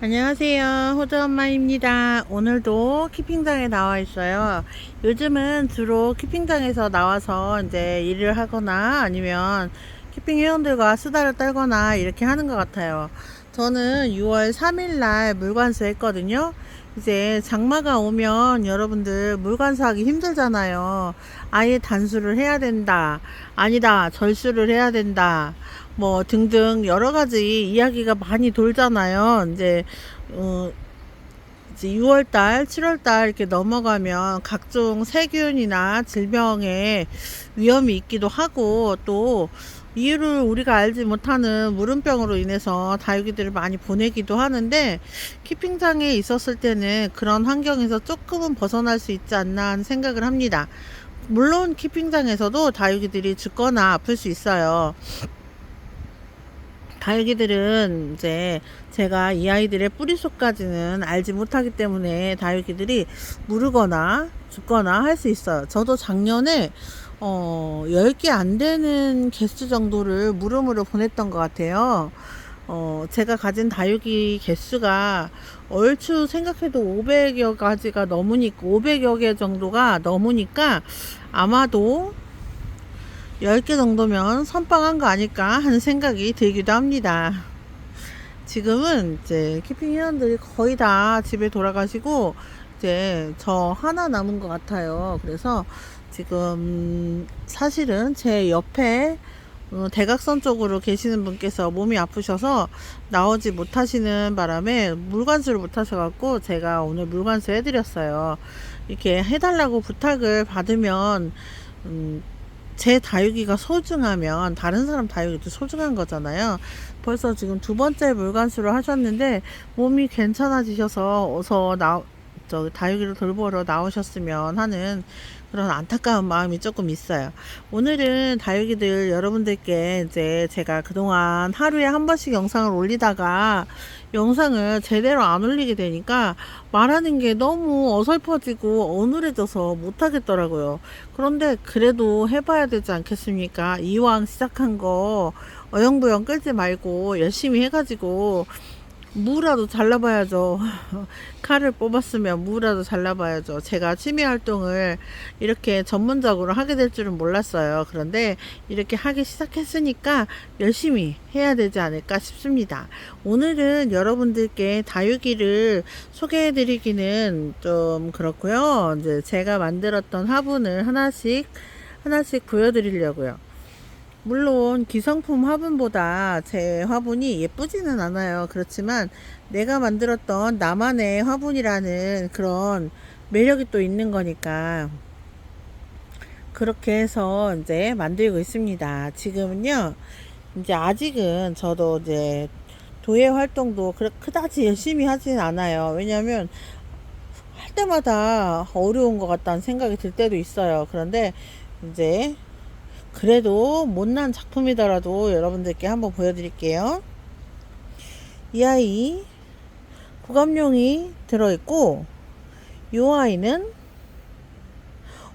안녕하세요. 호주엄마입니다. 오늘도 키핑장에 나와 있어요. 요즘은 주로 키핑장에서 나와서 이제 일을 하거나 아니면 키핑 회원들과 수다를 떨거나 이렇게 하는 것 같아요. 저는 6월 3일 날 물관수 했거든요. 이제 장마가 오면 여러분들 물관수 하기 힘들잖아요. 아예 단수를 해야 된다. 아니다. 절수를 해야 된다. 뭐 등등 여러 가지 이야기가 많이 돌잖아요. 어, 이제 6월달, 7월달 이렇게 넘어가면 각종 세균이나 질병의 위험이 있기도 하고 또 이유를 우리가 알지 못하는 물음병으로 인해서 다육이들을 많이 보내기도 하는데 키핑장에 있었을 때는 그런 환경에서 조금은 벗어날 수 있지 않나 하는 생각을 합니다. 물론 키핑장에서도 다육이들이 죽거나 아플 수 있어요. 다육이들은 이제 제가 이 아이들의 뿌리속까지는 알지 못하기 때문에 다육이들이 무르거나 죽거나 할 수 있어요. 저도 작년에 10개 안 되는 개수 정도를 물음으로 보냈던 것 같아요. 제가 가진 다육이 개수가 얼추 생각해도 500여 가지가 넘으니까 500여 개 정도가 넘으니까 아마도 10개 정도면 선빵한 거 아닐까 하는 생각이 들기도 합니다. 지금은 이제 키핑 회원들이 거의 다 집에 돌아가시고 이제 저 하나 남은 것 같아요. 그래서 지금 사실은 제 옆에 대각선 쪽으로 계시는 분께서 몸이 아프셔서 나오지 못하시는 바람에 물관수를 못 하셔갖고 제가 오늘 물관수 해드렸어요. 이렇게 해달라고 부탁을 받으면 제 다육이가 소중하면 다른 사람 다육이도 소중한 거잖아요. 벌써 지금 두 번째 물관수를 하셨는데 몸이 괜찮아지셔서 어서 다육이를 돌보러 나오셨으면 하는 그런 안타까운 마음이 조금 있어요. 오늘은 다육이들 여러분들께 이제 제가 그동안 하루에 한 번씩 영상을 올리다가 영상을 제대로 안 올리게 되니까 말하는 게 너무 어설퍼지고 어눌해져서 못하겠더라고요. 그런데 그래도 해봐야 되지 않겠습니까? 이왕 시작한 거 어영부영 끌지 말고 열심히 해가지고 무라도 잘라봐야죠. 칼을 뽑았으면 무라도 잘라봐야죠. 제가 취미 활동을 이렇게 전문적으로 하게 될 줄은 몰랐어요. 그런데 이렇게 하기 시작했으니까 열심히 해야 되지 않을까 싶습니다. 오늘은 여러분들께 다육이를 소개해드리기는 좀 그렇고요. 이제 제가 만들었던 화분을 하나씩 보여드리려고요. 물론 기성품 화분보다 제 화분이 예쁘지는 않아요. 그렇지만 내가 만들었던 나만의 화분이라는 그런 매력이 또 있는 거니까 그렇게 해서 이제 만들고 있습니다. 지금은요, 이제 아직은 저도 이제 도예 활동도 그다지 열심히 하진 않아요. 왜냐하면 할 때마다 어려운 것 같다는 생각이 들 때도 있어요. 그런데 이제 그래도 못난 작품이더라도 여러분들께 한번 보여드릴게요. 이 아이 구감용이 들어있고 이 아이는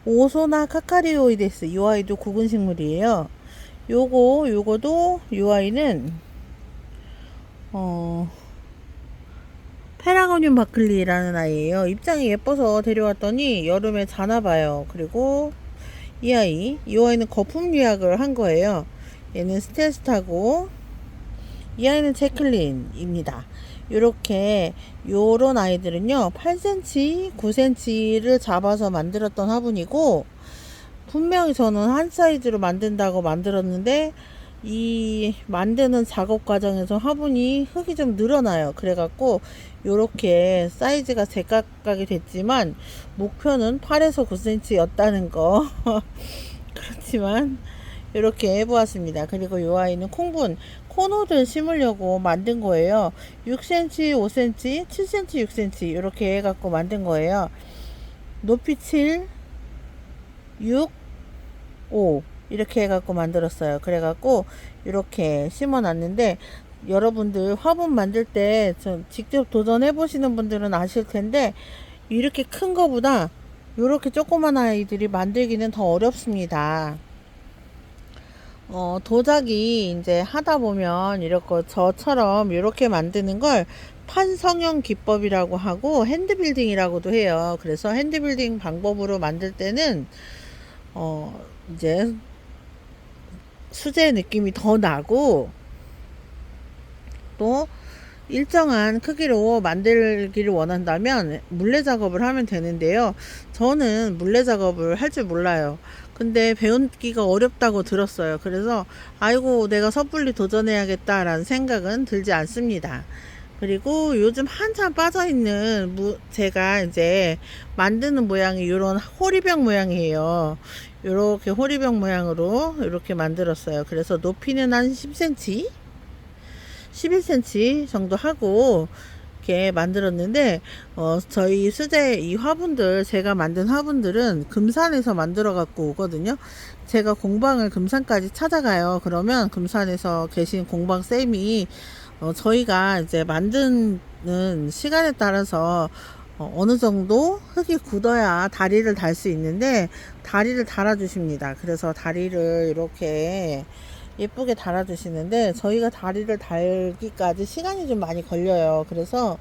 오소나 카카리오이데스. 이 아이도 구근식물이에요. 요거도 이 아이는 페라고늄 바클리라는 아이예요. 입장이 예뻐서 데려왔더니 여름에 자나봐요. 그리고 이 아이는 거품 유약을 한 거예요. 얘는 스텔스타고 이 아이는 제클린입니다. 요렇게 요런 아이들은요 8cm 9cm를 잡아서 만들었던 화분이고, 분명히 저는 한 사이즈로 만든다고 만들었는데 이 만드는 작업 과정에서 화분이 흙이 좀 늘어나요. 그래갖고 요렇게 사이즈가 제각각이 됐지만 목표는 8에서 9cm 였다는 거 그렇지만 이렇게 해보았습니다. 그리고 이 아이는 코노들 심으려고 만든 거예요. 6cm 5cm 7cm 6cm 이렇게 해갖고 만든 거예요. 높이 7 6 5 이렇게 해갖고 만들었어요. 그래갖고 이렇게 심어 놨는데 여러분들 화분 만들 때 직접 도전해 보시는 분들은 아실 텐데 이렇게 큰 거보다 이렇게 조그만 아이들이 만들기는 더 어렵습니다. 도자기 이제 하다 보면 이렇게 저처럼 이렇게 만드는 걸 판성형 기법이라고 하고 핸드빌딩이라고도 해요. 그래서 핸드빌딩 방법으로 만들 때는 이제 수제 느낌이 더 나고 또 일정한 크기로 만들기를 원한다면 물레 작업을 하면 되는데요. 저는 물레 작업을 할 줄 몰라요. 근데 배우기가 어렵다고 들었어요. 그래서 아이고 내가 섣불리 도전해야겠다라는 생각은 들지 않습니다. 그리고 요즘 한참 빠져있는 제가 이제 만드는 모양이 이런 호리병 모양이에요. 이렇게 호리병 모양으로 이렇게 만들었어요. 그래서 높이는 한 10cm 11cm 정도 하고 이렇게 만들었는데 저희 수제 이 화분들 제가 만든 화분들은 금산에서 만들어 갖고 오거든요. 제가 공방을 금산까지 찾아가요. 그러면 금산에서 계신 공방 쌤이 저희가 이제 만드는 시간에 따라서 어느 정도 흙이 굳어야 다리를 달 수 있는데 다리를 달아 주십니다. 그래서 다리를 이렇게 예쁘게 달아 주시는데 저희가 다리를 달기까지 시간이 좀 많이 걸려요. 그래서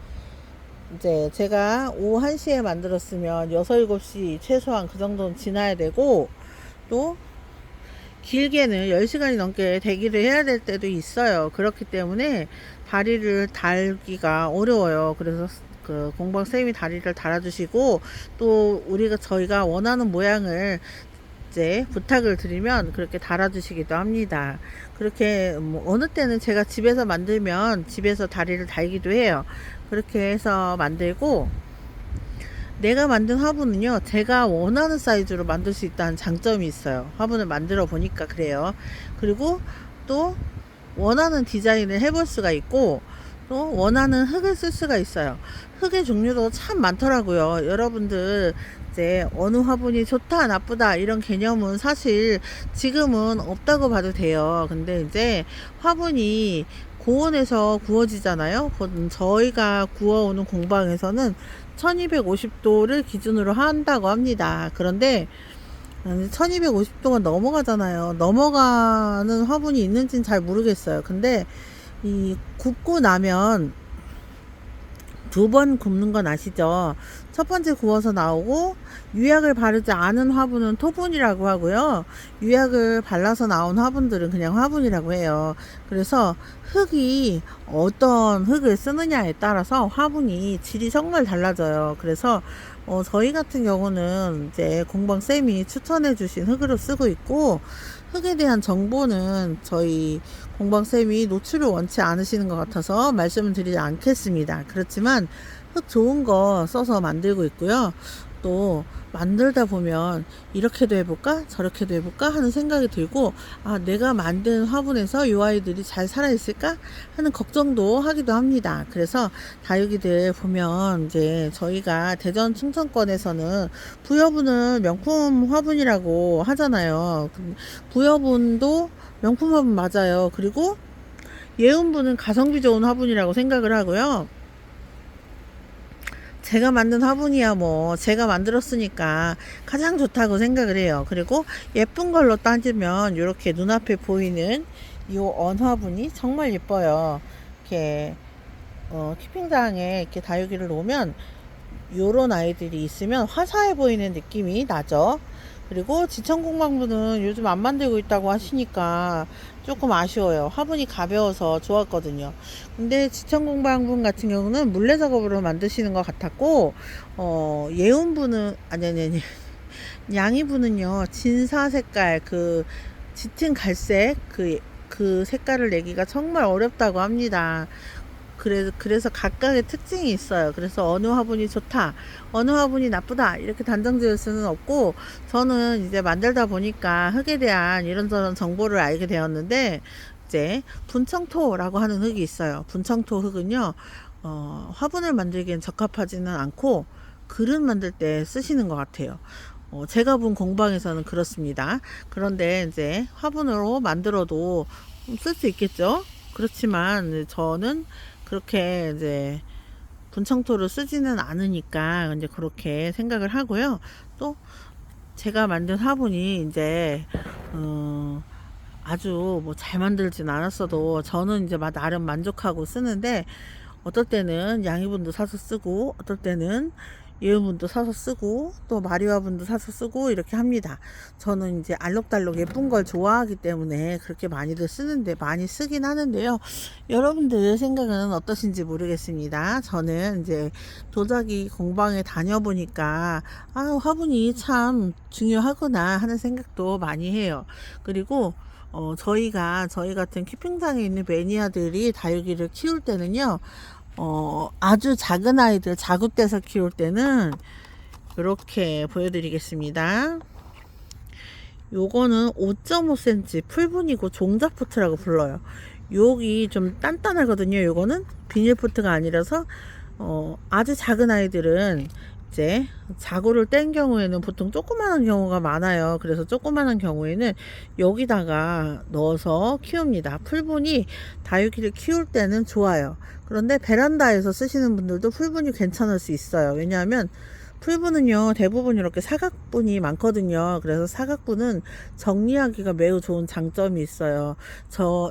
이제 제가 오후 1시에 만들었으면 6, 7시 최소한 그 정도는 지나야 되고 또 길게는 10시간이 넘게 대기를 해야 될 때도 있어요. 그렇기 때문에 다리를 달기가 어려워요. 그래서 그 공방쌤이 다리를 달아주시고 또 저희가 원하는 모양을 이제 부탁을 드리면 그렇게 달아주시기도 합니다. 그렇게 뭐 어느 때는 제가 집에서 만들면 집에서 다리를 달기도 해요. 그렇게 해서 만들고 내가 만든 화분은요 제가 원하는 사이즈로 만들 수 있다는 장점이 있어요. 화분을 만들어 보니까 그래요. 그리고 또 원하는 디자인을 해볼 수가 있고 또 원하는 흙을 쓸 수가 있어요. 흙의 종류도 참 많더라고요. 여러분들 이제 어느 화분이 좋다 나쁘다 이런 개념은 사실 지금은 없다고 봐도 돼요. 근데 이제 화분이 고온에서 구워지잖아요. 저희가 구워오는 공방에서는 1250도를 기준으로 한다고 합니다. 그런데 1250도가 넘어가잖아요. 넘어가는 화분이 있는지는 잘 모르겠어요. 근데 이 굽고 나면 2번 굽는 건 아시죠? 첫 번째 구워서 나오고 유약을 바르지 않은 화분은 토분이라고 하고요. 유약을 발라서 나온 화분들은 그냥 화분이라고 해요. 그래서 흙이 어떤 흙을 쓰느냐에 따라서 화분이 질이 정말 달라져요. 그래서 저희 같은 경우는 이제 공방쌤이 추천해 주신 흙으로 쓰고 있고 흙에 대한 정보는 저희 공방쌤이 노출을 원치 않으시는 것 같아서 말씀을 드리지 않겠습니다. 그렇지만 흙 좋은 거 써서 만들고 있고요. 또 만들다 보면 이렇게도 해볼까 저렇게도 해볼까 하는 생각이 들고 내가 만든 화분에서 이 아이들이 잘 살아있을까 하는 걱정도 하기도 합니다. 그래서 다육이들 보면 이제 저희가 대전 충청권에서는 부여분을 명품 화분이라고 하잖아요. 부여분도 명품 화분 맞아요. 그리고 예은분은 가성비 좋은 화분이라고 생각을 하고요. 제가 만든 화분이야 뭐 제가 만들었으니까 가장 좋다고 생각을 해요. 그리고 예쁜 걸로 따지면 이렇게 눈앞에 보이는 이 언화분이 정말 예뻐요. 이렇게 키핑장에 이렇게 다육이를 놓으면 요런 아이들이 있으면 화사해 보이는 느낌이 나죠. 그리고 지천공방분은 요즘 안 만들고 있다고 하시니까 조금 아쉬워요. 화분이 가벼워서 좋았거든요. 근데 지천공방분 같은 경우는 물레 작업으로 만드시는 것 같았고 예운분은 아니 양이분은요 진사 색깔 그 짙은 갈색 그 색깔을 내기가 정말 어렵다고 합니다. 그래서 각각의 특징이 있어요. 그래서 어느 화분이 좋다, 어느 화분이 나쁘다 이렇게 단정 지을 수는 없고 저는 이제 만들다 보니까 흙에 대한 이런저런 정보를 알게 되었는데 이제 분청토라고 하는 흙이 있어요. 분청토 흙은요 화분을 만들기엔 적합하지는 않고 그릇 만들 때 쓰시는 것 같아요. 제가 본 공방에서는 그렇습니다. 그런데 이제 화분으로 만들어도 쓸 수 있겠죠. 그렇지만 저는 그렇게 이제 분청토를 쓰지는 않으니까 이제 그렇게 생각을 하고요. 또 제가 만든 화분이 이제 아주 뭐 잘 만들진 않았어도 저는 이제 나름 만족하고 쓰는데 어떨 때는 양이분도 사서 쓰고, 어떨 때는 예은분도 사서 쓰고, 또 마리화분도 사서 쓰고 이렇게 합니다. 저는 이제 알록달록 예쁜 걸 좋아하기 때문에 그렇게 많이들 쓰는데, 많이 쓰긴 하는데요. 여러분들 생각은 어떠신지 모르겠습니다. 저는 이제 도자기 공방에 다녀보니까 화분이 참 중요하구나 하는 생각도 많이 해요. 그리고 저희 같은 키핑장에 있는 매니아들이 다육이를 키울 때는요, 아주 작은 아이들 자급돼서 키울 때는 이렇게 보여드리겠습니다. 요거는 5.5cm 풀분이고 종자포트라고 불러요. 여기 좀 단단하거든요. 요거는 비닐포트가 아니라서 아주 작은 아이들은 이제 자고를 뗀 경우에는 보통 조그만한 경우가 많아요. 그래서 조그만한 경우에는 여기다가 넣어서 키웁니다. 풀분이 다육이를 키울 때는 좋아요. 그런데 베란다에서 쓰시는 분들도 풀분이 괜찮을 수 있어요. 왜냐하면 풀분은요 대부분 이렇게 사각분이 많거든요. 그래서 사각분은 정리하기가 매우 좋은 장점이 있어요.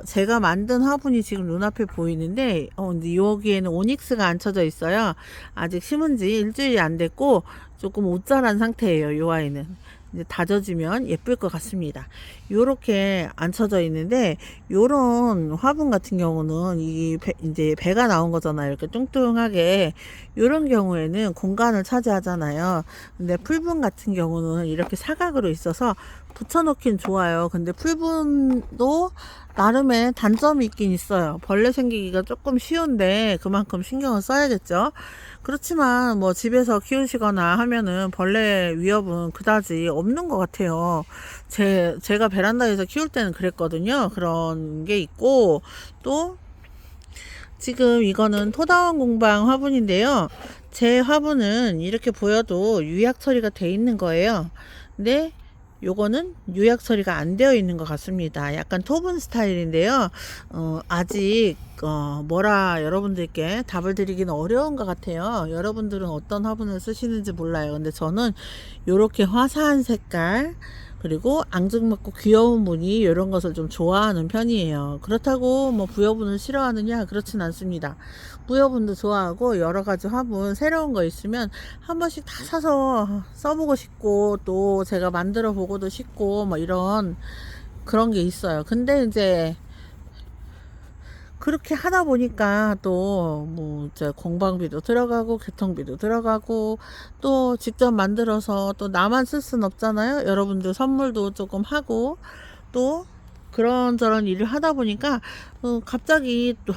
제가 만든 화분이 지금 눈앞에 보이는데 근데 여기에는 오닉스가 안 쳐져 있어요. 아직 심은 지 일주일이 안 됐고 조금 못 자란 상태예요. 이 아이는 이제 다져지면 예쁠 것 같습니다. 요렇게 안 쳐져 있는데, 요런 화분 같은 경우는 이제 배가 나온 거잖아요. 이렇게 뚱뚱하게. 요런 경우에는 공간을 차지하잖아요. 근데 풀분 같은 경우는 이렇게 사각으로 있어서 붙여놓긴 좋아요. 근데 풀분도 나름의 단점이 있긴 있어요. 벌레 생기기가 조금 쉬운데 그만큼 신경을 써야겠죠. 그렇지만 뭐 집에서 키우시거나 하면은 벌레 위협은 그다지 없는 것 같아요. 제가 베란다에서 키울 때는 그랬거든요. 그런 게 있고, 또 지금 이거는 토다원 공방 화분인데요. 제 화분은 이렇게 보여도 유약 처리가 돼 있는 거예요. 근데 요거는 유약 처리가 안 되어 있는 것 같습니다. 약간 토분 스타일인데요. 아직 여러분들께 답을 드리기는 어려운 것 같아요. 여러분들은 어떤 화분을 쓰시는지 몰라요. 근데 저는 요렇게 화사한 색깔, 그리고 앙증맞고 귀여운 무늬, 이런 것을 좀 좋아하는 편이에요. 그렇다고 뭐 부여분을 싫어하느냐, 그렇진 않습니다. 부여분도 좋아하고, 여러 가지 화분 새로운 거 있으면 한 번씩 다 사서 써보고 싶고, 또 제가 만들어 보고도 싶고 뭐 이런 그런 게 있어요. 근데 이제 그렇게 하다 보니까 또 뭐 공방비도 들어가고 교통비도 들어가고, 또 직접 만들어서 또 나만 쓸 순 없잖아요. 여러분들 선물도 조금 하고, 또 그런저런 일을 하다 보니까 갑자기 또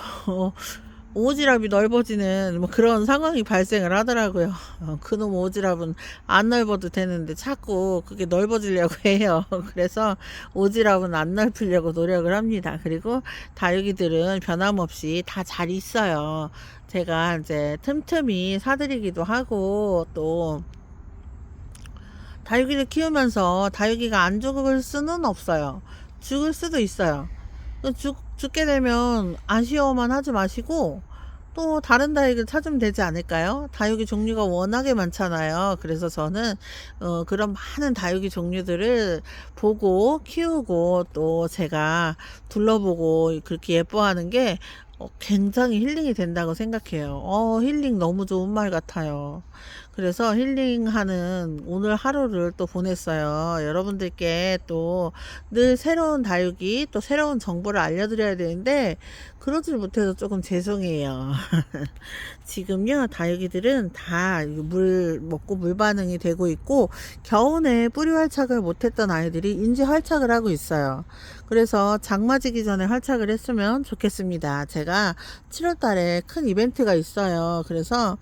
오지랖이 넓어지는 뭐 그런 상황이 발생을 하더라고요. 그놈 오지랖은 안 넓어도 되는데 자꾸 그게 넓어지려고 해요. 그래서 오지랖은 안 넓히려고 노력을 합니다. 그리고 다육이들은 변함없이 다 잘 있어요. 제가 이제 틈틈이 사드리기도 하고, 또 다육이를 키우면서 다육이가 안 죽을 수는 없어요. 죽을 수도 있어요. 죽게 되면 아쉬워만 하지 마시고 또 다른 다육이를 찾으면 되지 않을까요? 다육이 종류가 워낙에 많잖아요. 그래서 저는 그런 많은 다육이 종류들을 보고 키우고, 또 제가 둘러보고 그렇게 예뻐하는 게 굉장히 힐링이 된다고 생각해요. 힐링 너무 좋은 말 같아요. 그래서 힐링하는 오늘 하루를 또 보냈어요. 여러분들께 또 늘 새로운 다육이, 또 새로운 정보를 알려드려야 되는데 그러질 못해서 조금 죄송해요. 지금요 다육이들은 다 물 먹고 물 반응이 되고 있고, 겨우내 뿌리 활착을 못했던 아이들이 이제 활착을 하고 있어요. 그래서 장마지기 전에 활착을 했으면 좋겠습니다. 제가 7월 달에 큰 이벤트가 있어요. 그래서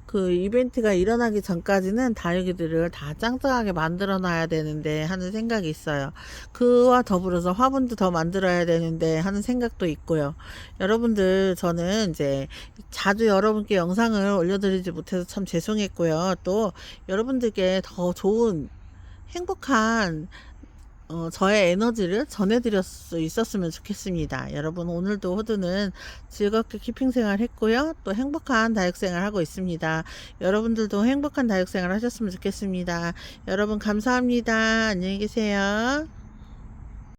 그 이벤트가 일어나기 전까지는 다육이들을 다 짱짱하게 만들어 놔야 되는데 하는 생각이 있어요. 그와 더불어서 화분도 더 만들어야 되는데 하는 생각도 있고요. 여러분들, 저는 이제 자주 여러분께 영상을 올려드리지 못해서 참 죄송했고요. 또 여러분들께 더 좋은 행복한 저의 에너지를 전해드릴 수 있었으면 좋겠습니다. 여러분, 오늘도 호두는 즐겁게 키핑 생활 했고요. 또 행복한 다육 생활 하고 있습니다. 여러분들도 행복한 다육 생활 하셨으면 좋겠습니다. 여러분, 감사합니다. 안녕히 계세요.